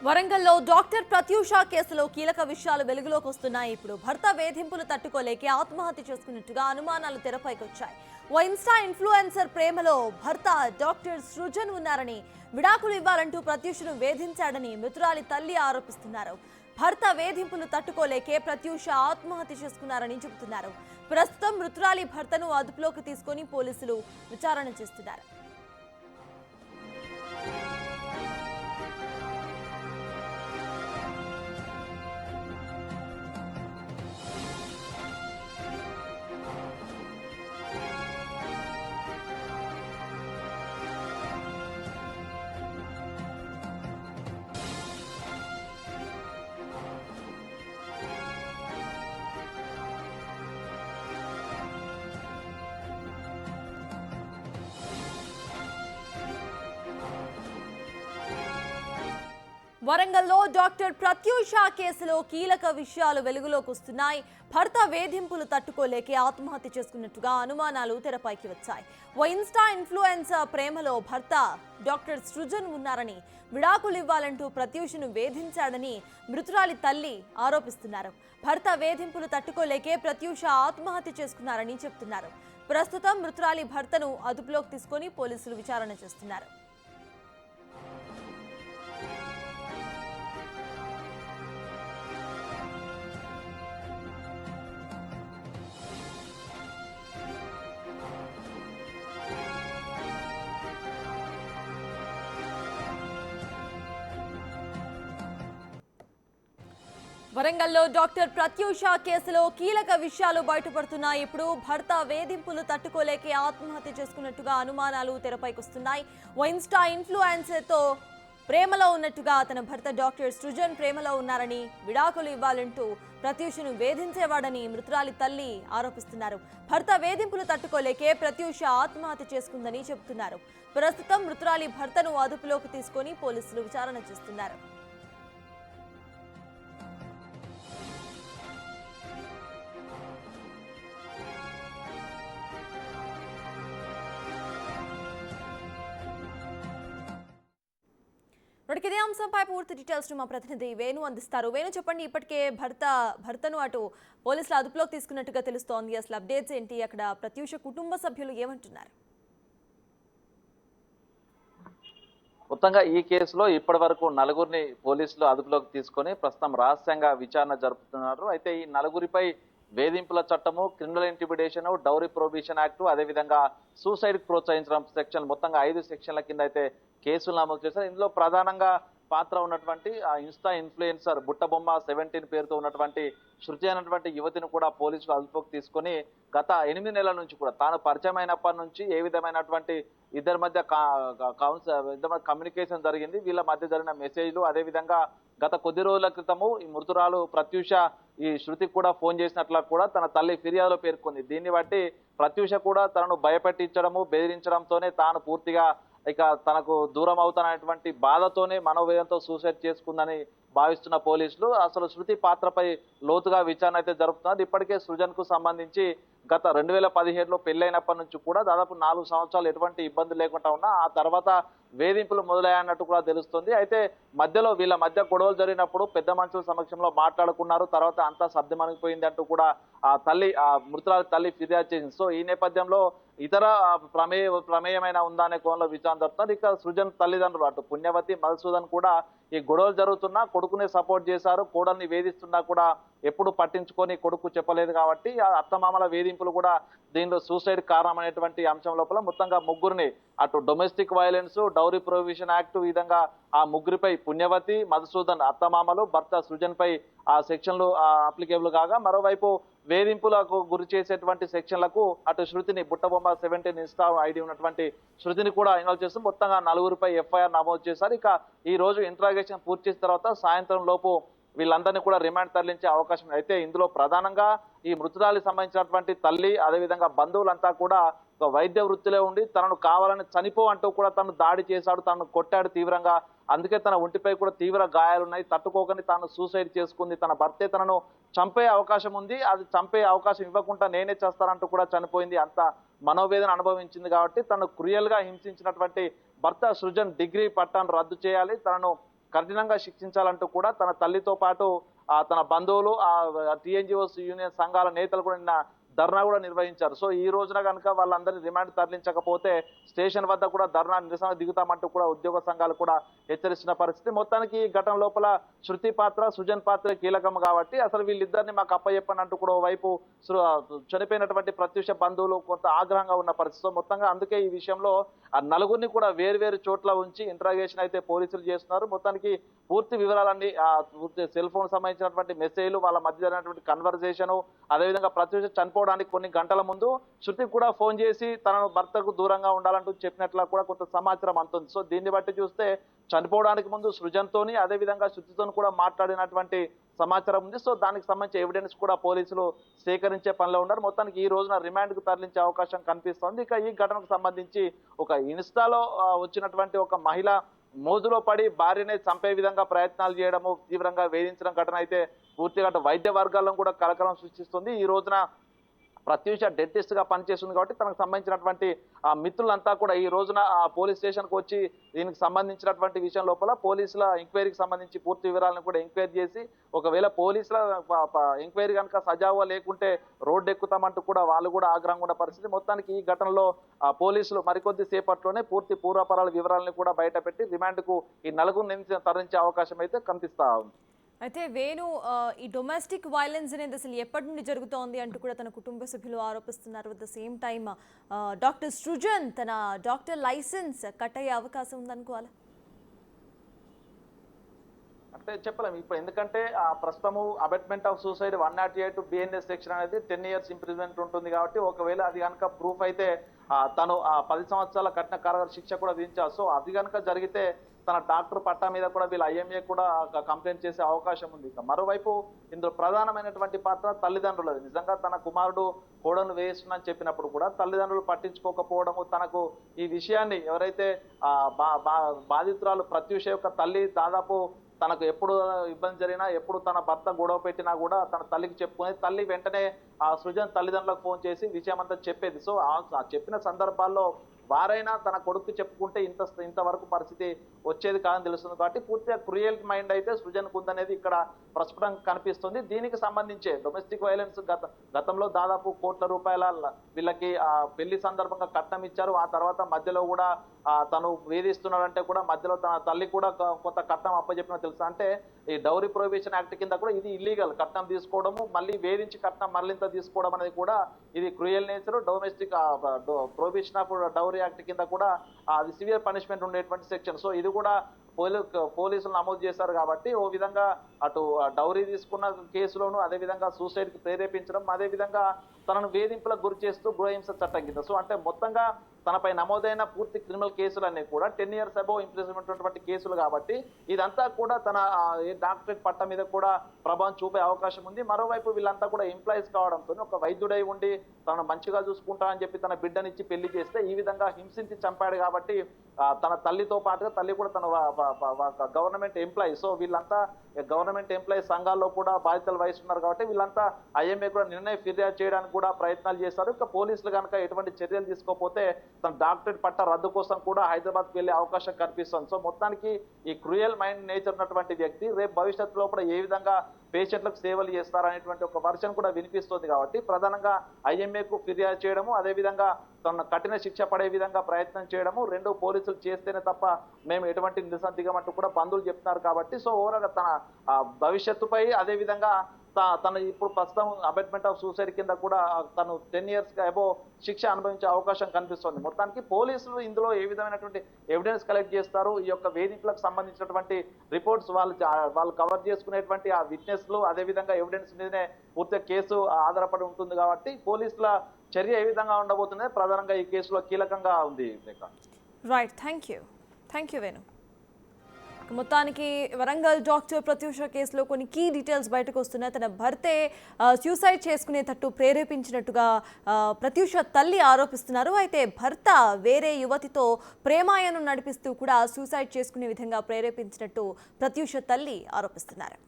వరంగల్లో డాక్టర్ ప్రత్యూష కేసులో కీలక విషయాలు వెలుగులోకి వస్తున్నాయి. ఇప్పుడు భర్త వేధింపులు తట్టుకోలేక ఆత్మహత్య చేసుకున్నట్టుగా అనుమానాలు తెరపైకొచ్చాయి. ఓ ఇన్స్టా ఇన్ఫ్లుయెన్సర్ ప్రేమలో భర్త డాక్టర్ సృజన్ ఉన్నారని, విడాకులు ఇవ్వాలంటూ ప్రత్యూషను వేధించాడని మృతురాలి తల్లి ఆరోపిస్తున్నారు. భర్త వేధింపులు తట్టుకోలేకే ప్రత్యూష ఆత్మహత్య చేసుకున్నారని చెబుతున్నారు. ప్రస్తుతం మృతురాలి భర్తను అదుపులోకి తీసుకొని పోలీసులు విచారణ చేస్తున్నారు. వరంగల్లో డాక్టర్ ప్రత్యూష కేసులో కీలక విషయాలు వెలుగులోకి వస్తున్నాయి. భర్త వేధింపులు తట్టుకోలేకే ఆత్మహత్య చేసుకున్నట్టుగా అనుమానాలు తెరపైకి వచ్చాయి. ఓ ఇన్స్టా ఇన్ఫ్లుయెన్సర్ ప్రేమలో భర్త డాక్టర్ సృజన్ ఉన్నారని, విడాకులు ఇవ్వాలంటూ ప్రత్యూషను వేధించాడని మృతురాలి తల్లి ఆరోపిస్తున్నారు. భర్త వేధింపులు తట్టుకోలేకే ప్రత్యూష ఆత్మహత్య చేసుకున్నారని చెబుతున్నారు. ప్రస్తుతం మృతురాలి భర్తను అదుపులోకి తీసుకొని పోలీసులు విచారణ చేస్తున్నారు. వరంగల్లో డాక్టర్ ప్రత్యూష కేసులో కీలక విషయాలు బయటపడుతున్నాయి. ఇప్పుడు భర్త వేధింపులు తట్టుకోలేకే ఆత్మహత్య చేసుకున్నట్టుగా అనుమానాలు తెరపైకొస్తున్నాయి. ఓ ఇన్స్టా ఇన్ఫ్లుయెన్సర్తో ప్రేమలో ఉన్నట్టుగా తన భర్త డాక్టర్ సృజన్ ప్రేమలో ఉన్నారని, విడాకులు ఇవ్వాలంటూ ప్రత్యూషను వేధించేవాడని మృతురాలి తల్లి ఆరోపిస్తున్నారు. భర్త వేధింపులు తట్టుకోలేకే ప్రత్యూష ఆత్మహత్య చేసుకుందని చెబుతున్నారు. ప్రస్తుతం మృతురాలి భర్తను అదుపులోకి తీసుకొని పోలీసులు విచారణ చేస్తున్నారు. ఇదే అంశంపై పూర్తి డీటెయిల్స్ మా ప్రతినిధి వేణు అందిస్తారు. వేణు, చెప్పండి, ఇప్పటికే భర్తను అటు పోలీసులు అదుపులోకి తీసుకున్నట్టుగా తెలుస్తోంది. అసలు అప్డేట్స్ ఏంటి? అక్కడ ప్రత్యూష కుటుంబ సభ్యులు ఏమంటున్నారు? మొత్తంగా ఈ కేసులో ఇప్పటి వరకు నలుగురిని పోలీసులు అదుపులోకి తీసుకొని ప్రస్తుతం రహస్యంగా విచారణ జరుపుతున్నారు. అయితే ఈ నలుగురిపై వేధింపుల చట్టము, criminal intimidation, dowry prohibition act, అదేవిధంగా సూసైడ్ ప్రోత్సహించడం సెక్షన్, మొత్తంగా 5 సెక్షన్ల కింద అయితే కేసులు నమోదు చేశారు. ఇందులో ప్రధానంగా పాత్ర ఉన్నటువంటి ఆ ఇన్స్టా ఇన్ఫ్లుయెన్సర్ బుట్టబొమ్మ 17 పేరుతో ఉన్నటువంటి శృతి అనేటువంటి యువతిని కూడా పోలీసులు అదుపులోకి తీసుకొని గత 8 నెలల నుంచి కూడా తాను పరిచయం అయినప్పటి నుంచి ఏ విధమైనటువంటి ఇద్దరి మధ్య కమ్యూనికేషన్ జరిగింది, వీళ్ళ మధ్య జరిగిన మెసేజ్లు, అదేవిధంగా గత కొద్ది రోజుల క్రితము ఈ మృతురాలు ప్రత్యూష ఈ శృతికి కూడా ఫోన్ చేసినట్లు కూడా తన తల్లి ఫిర్యాదులో పేర్కొంది. దీన్ని బట్టి ప్రత్యూష కూడా తనను భయపెట్టించడము, బెదిరించడంతోనే తాను పూర్తిగా ఇక తనకు దూరం అవుతాననేటువంటి బాధతోనే మనోవేదంతో సూసైడ్ చేసుకుందని భావిస్తున్న పోలీసులు అసలు శృతి పాత్రపై లోతుగా విచారణ అయితే జరుపుతున్నారు. ఇప్పటికే సృజన్ కు సంబంధించి గత 2017లో పెళ్లైనప్పటి నుంచి కూడా దాదాపు 4 సంవత్సరాలు ఎటువంటి ఇబ్బంది లేకుండా ఉన్నా ఆ తర్వాత వేధింపులు మొదలయ్యాయన్నట్టు కూడా తెలుస్తుంది. అయితే మధ్యలో వీళ్ళ మధ్య గొడవలు జరిగినప్పుడు పెద్ద మనుషుల సమక్షంలో మాట్లాడుకున్నారు, తర్వాత అంతా శబ్దమణిగిపోయింది అంటూ కూడా ఆ మృతురాలి తల్లి ఫిర్యాదు చేసింది. సో ఈ నేపథ్యంలో ఇతర ప్రమేయమైన ఉందా అనే కోణంలో విచారణ జరుపుతున్నారు. ఇక సృజన్ తల్లిదండ్రులు అటు పుణ్యవతి, మధుసూదన్ కూడా ఈ గొడవలు జరుగుతున్నా కొడుకునే సపోర్ట్ చేశారు, కోడల్ని వేధిస్తున్నా కూడా ఎప్పుడు పట్టించుకొని కొడుకు చెప్పలేదు కాబట్టి ఆ అత్తమామల వేధింపులు కూడా దీనిలో సూసైడ్ కారణం అనేటువంటి అంశం లోపల మొత్తంగా ముగ్గురిని అటు domestic violence, dowry prohibition act విధంగా ఆ ముగ్గురిపై పుణ్యవతి, మధుసూదన్ అత్తమామలు, భర్త సృజన్ పై ఆ సెక్షన్లు అప్లికేబుల్ కాగా, మరోవైపు వేధింపులకు గురి చేసేటువంటి సెక్షన్లకు అటు శృతిని బుట్టబొమ్మ 17 ఇన్స్టా ఐడి ఉన్నటువంటి శృతిని కూడా ఇన్వాల్వ్ చేస్తూ మొత్తంగా నలుగురిపై ఎఫ్ఐఆర్ నమోదు చేశారు. ఇక ఈ రోజు ఇంట్రాగేషన్ పూర్తి చేసిన తర్వాత సాయంత్రం లోపు వీళ్ళందరినీ కూడా రిమాండ్ తరలించే అవకాశం. అయితే ఇందులో ప్రధానంగా ఈ మృతురాలికి సంబంధించినటువంటి తల్లి, అదేవిధంగా బంధువులంతా కూడా ఒక వైద్య వృత్తిలో ఉండి తనను కావాలని చనిపో అంటూ కూడా తను దాడి చేశాడు, తనను కొట్టాడు తీవ్రంగా, అందుకే తన ఒంటిపై కూడా తీవ్ర గాయాలున్నాయి, తట్టుకోకని తాను సూసైడ్ చేసుకుంది, తన భర్తే తనను చంపే అవకాశం ఉంది, అది చంపే అవకాశం ఇవ్వకుండా నేనే చేస్తానంటూ కూడా చనిపోయింది, అంత మనోవేదన అనుభవించింది కాబట్టి తను క్రూయల్ గా హింసించినటువంటి భర్త సృజన్ డిగ్రీ పట్టాను రద్దు చేయాలి, తనను కఠినంగా శిక్షించాలంటూ కూడా తన తల్లితో పాటు తన బంధువులు టీఎన్జిఓస్ యూనియన్ సంఘాల నేతలు కూడా నిన్న ధర్నా కూడా నిర్వహించారు. సో ఈ రోజున కనుక వాళ్ళందరినీ రిమాండ్ తరలించకపోతే స్టేషన్ వద్ద కూడా ధర్నా నిరసన దిగుతామంటూ కూడా ఉద్యోగ సంఘాలు కూడా హెచ్చరిస్తున్న పరిస్థితి. మొత్తానికి ఈ ఘటన లోపల శృతి పాత్ర సుజన్ పాత్ర కీలకం కాబట్టి అసలు వీళ్ళిద్దరిని మాకు అప్పచెప్పని అంటూ కూడా ఓవైపు చనిపోయినటువంటి ప్రత్యక్ష బంధువులు కొంత ఆగ్రహంగా ఉన్న పరిస్థితి. మొత్తంగా అందుకే ఈ విషయంలో ఆ నలుగురిని కూడా వేరు చోట్ల ఉంచి ఇంట్రాగేషన్ అయితే పోలీసులు చేస్తున్నారు. మొత్తానికి పూర్తి వివరాలన్నీ సెల్ ఫోన్ సంబంధించినటువంటి మెసేజ్లు, వాళ్ళ మధ్య జరిగినటువంటి కన్వర్జేషన్, అదేవిధంగా ప్రత్యూష చనిపోవడానికి కొన్ని గంటల ముందు శృతి కూడా ఫోన్ చేసి తన భర్తకు దూరంగా ఉండాలంటూ చెప్పినట్లా కూడా కొంత సమాచారం అందుతుంది. సో దీన్ని బట్టి చూస్తే చనిపోవడానికి ముందు సృజన్తోని అదేవిధంగా శృతితోని కూడా మాట్లాడినటువంటి సమాచారం ఉంది. సో దానికి సంబంధించి ఎవిడెన్స్ కూడా పోలీసులు సేకరించే పనిలో ఉన్నారు. మొత్తానికి ఈ రోజున రిమాండ్ కు తరలించే అవకాశం కనిపిస్తోంది. ఇక ఈ ఘటనకు సంబంధించి ఒక ఇన్స్టాలో వచ్చినటువంటి ఒక మహిళ మోజులో పడి భార్యనే చంపే విధంగా ప్రయత్నాలు చేయడము, తీవ్రంగా వేధించడం ఘటన అయితే పూర్తిగా వైద్య వర్గాలను కూడా కలకలం సృష్టిస్తుంది. ఈ రోజున ప్రత్యూష డెంటిస్ట్ గా పనిచేస్తుంది కాబట్టి తనకు సంబంధించినటువంటి మిత్రులంతా కూడా ఈ రోజున పోలీస్ స్టేషన్ కు వచ్చి దీనికి సంబంధించినటువంటి విషయం లోపల పోలీసుల ఎంక్వైరీకి సంబంధించి పూర్తి వివరాలను కూడా ఎంక్వైరీ చేసి ఒకవేళ పోలీసుల ఎంక్వైరీ కనుక సజావుగా లేకుంటే రోడ్డు ఎక్కుతామంటూ కూడా వాళ్ళు కూడా ఆగ్రహంగా ఉన్న పరిస్థితి. మొత్తానికి ఈ ఘటనలో పోలీసులు మరికొద్ది సేపట్లోనే పూర్తి పూర్వపరాల వివరాలను కూడా బయటపెట్టి రిమాండ్ కు ఈ నలుగురు తరలించే అవకాశం అయితే కనిపిస్తా ఉంది. అయితే వేణు ఈ డొమెస్టిక్ వైలెన్స్ అనేది అసలు ఎప్పటి నుండి జరుగుతోంది అంటూ కూడా తన కుటుంబ సభ్యులు ఆరోపిస్తున్నారు. At the same time doctor Srujan తన డాక్టర్ లైసెన్స్ కట్ అయ్యే అవకాశం ఉందనుకోవాలి. అంటే చెప్పలేము ఇప్పుడు, ఎందుకంటే ప్రస్తుతము abetment of suicide 108 BNS section అనేది 10 years ఇంప్రిజన్మెంట్ ఉంటుంది కాబట్టి ఒకవేళ అది కనుక ప్రూఫ్ అయితే తను 10 సంవత్సరాల కఠిన కారాగార శిక్ష కూడా విధించారు. సో అది కనుక జరిగితే తన డాక్టర్ పట్టా మీద కూడా వీళ్ళ IMA కూడా కంప్లైంట్ చేసే అవకాశం ఉంది. మరోవైపు ఇందులో ప్రధానమైనటువంటి పాత్ర తల్లిదండ్రులది. నిజంగా తన కుమారుడు కోడను వేయిస్తుందని చెప్పినప్పుడు కూడా తల్లిదండ్రులు పట్టించుకోకపోవడము, తనకు ఈ విషయాన్ని ఎవరైతే బాధితురాలు ప్రత్యూష యొక్క తల్లి దాదాపు తనకు ఎప్పుడు ఇబ్బంది జరిగినా ఎప్పుడు తన భర్త గొడవ పెట్టినా కూడా తన తల్లికి చెప్పుకునేది. తల్లి వెంటనే సృజన్ తల్లిదండ్రులకు ఫోన్ చేసి విషయం అంతా చెప్పేది. సో ఆ చెప్పిన సందర్భాల్లో వారైనా తన కొడుకు చెప్పుకుంటే ఇంతవరకు పరిస్థితి వచ్చేది కాదని తెలుస్తుంది. కాబట్టి పూర్తిగా క్రూయల్ మైండ్ అయితే సృజన్కు ఉందనేది ఇక్కడ ప్రస్ఫుటంగా కనిపిస్తుంది. దీనికి సంబంధించే డొమెస్టిక్ వైలెన్స్ గతంలో దాదాపు కోట్ల రూపాయల వీళ్ళకి పెళ్లి సందర్భంగా కట్నం ఇచ్చారు. ఆ తర్వాత మధ్యలో కూడా తను వేధిస్తున్నాడంటే కూడా మధ్యలో తన తల్లి కూడా కొంత కట్నం అప్పచెప్పిన తెలుసు. అంటే ఈ డౌరీ ప్రొహిబిషన్ యాక్ట్ కింద కూడా ఇది ఇల్లీగల్. కట్నం తీసుకోవడము, మళ్ళీ వేధించి కట్నం మరలింత తీసుకోవడం అనేది కూడా ఇది cruel nature. Domestic prohibition of dowry act కింద కూడా అది సివియర్ పనిష్మెంట్ ఉండేటువంటి సెక్షన్. సో ఇది కూడా పోలీసులు నమోదు చేశారు కాబట్టి ఓ విధంగా అటు డౌరీ తీసుకున్న కేసులోను, అదేవిధంగా సూసైడ్ కి ప్రేరేపించడం, అదేవిధంగా తనను వేధింపులకు గురి చేస్తూ గృహహింస చట్టం కింద. సో అంటే మొత్తంగా తనపై నమోదైన పూర్తి క్రిమినల్ కేసులన్నీ కూడా 10 years అబోవ్ ఇంప్రిజన్మెంట్ ఉన్నటువంటి కేసులు కాబట్టి ఇదంతా కూడా తన డాక్టరేట్ పట్టం మీద కూడా ప్రభావం చూపే అవకాశం ఉంది. మరోవైపు వీళ్ళంతా కూడా ఎంప్లాయీస్ కావడంతో ఒక వైద్యుడై ఉండి తనను మంచిగా చూసుకుంటా అని చెప్పి తన బిడ్డనిచ్చి పెళ్లి చేస్తే ఈ విధంగా హింసించి చంపాడు కాబట్టి తన తల్లితో పాటుగా తల్లి కూడా తన గవర్నమెంట్ ఎంప్లాయీ. సో వీళ్ళంతా గవర్నమెంట్ ఎంప్లాయీ సంఘాల్లో కూడా బాధ్యతలు వహిస్తున్నారు కాబట్టి వీళ్ళంతా IMA కూడా నిర్ణయం ఫిర్యాదు చేయడానికి కూడా ప్రయత్నాలు చేశారు. ఇక పోలీసులు కనుక ఎటువంటి చర్యలు తీసుకోకపోతే తన డాక్టరేట్ పట్ట రద్దు కోసం కూడా హైదరాబాద్కి వెళ్లే అవకాశం కనిపిస్తుంది. సో మొత్తానికి ఈ క్రూయల్ మైండ్ నేచర్ ఉన్నటువంటి వ్యక్తి రేపు భవిష్యత్తులో కూడా ఏ విధంగా పేషెంట్లకు సేవలు చేస్తారనేటువంటి ఒక వర్షన్ కూడా వినిపిస్తుంది కాబట్టి ప్రధానంగా IMAకు ఫిర్యాదు చేయడము, అదేవిధంగా తన కఠిన శిక్ష పడే విధంగా ప్రయత్నం చేయడము, రెండు పోలీసులు చేస్తేనే తప్ప మేము ఎటువంటి నిరసన దిగమంటూ కూడా బంధువులు చెప్తున్నారు కాబట్టి సో ఓవరాల్ తన భవిష్యత్తుపై అదేవిధంగా తను ఇప్పుడు ప్రస్తుతం అబెట్మెంట్ ఆఫ్ సూసైడ్ కింద కూడా తను 10 years అబోవ్ శిక్ష అనుభవించే అవకాశం కనిపిస్తుంది. మొత్తానికి పోలీసులు ఇందులో ఏ విధమైనటువంటి ఎవిడెన్స్ కలెక్ట్ చేస్తారు, ఈ యొక్క వేధింపులకు సంబంధించినటువంటి రిపోర్ట్స్ వాళ్ళు కవర్ చేసుకునేటువంటి ఆ విట్నెస్లు అదేవిధంగా ఎవిడెన్స్ మీదనే పూర్తిగా కేసు ఆధారపడి ఉంటుంది కాబట్టి పోలీసుల చర్య ఏ విధంగా ఉండబోతుంది ప్రధానంగా ఈ కేసులో కీలకంగా ఉంది. Right, thank you Venu. మొత్తానికి వరంగల్ డాక్టర్ ప్రత్యూష కేసులో కొన్ని కీ డీటెయిల్స్ బయటకు వస్తున్నాయి. తన భర్తే సూసైడ్ చేసుకునేటట్టు ప్రేరేపించినట్టుగా ప్రత్యూష తల్లి ఆరోపిస్తున్నారు. అయితే భర్త వేరే యువతితో ప్రేమాయణం నడిపిస్తూ కూడా సూసైడ్ చేసుకునే విధంగా ప్రేరేపించినట్టు ప్రత్యూష తల్లి ఆరోపిస్తున్నారు.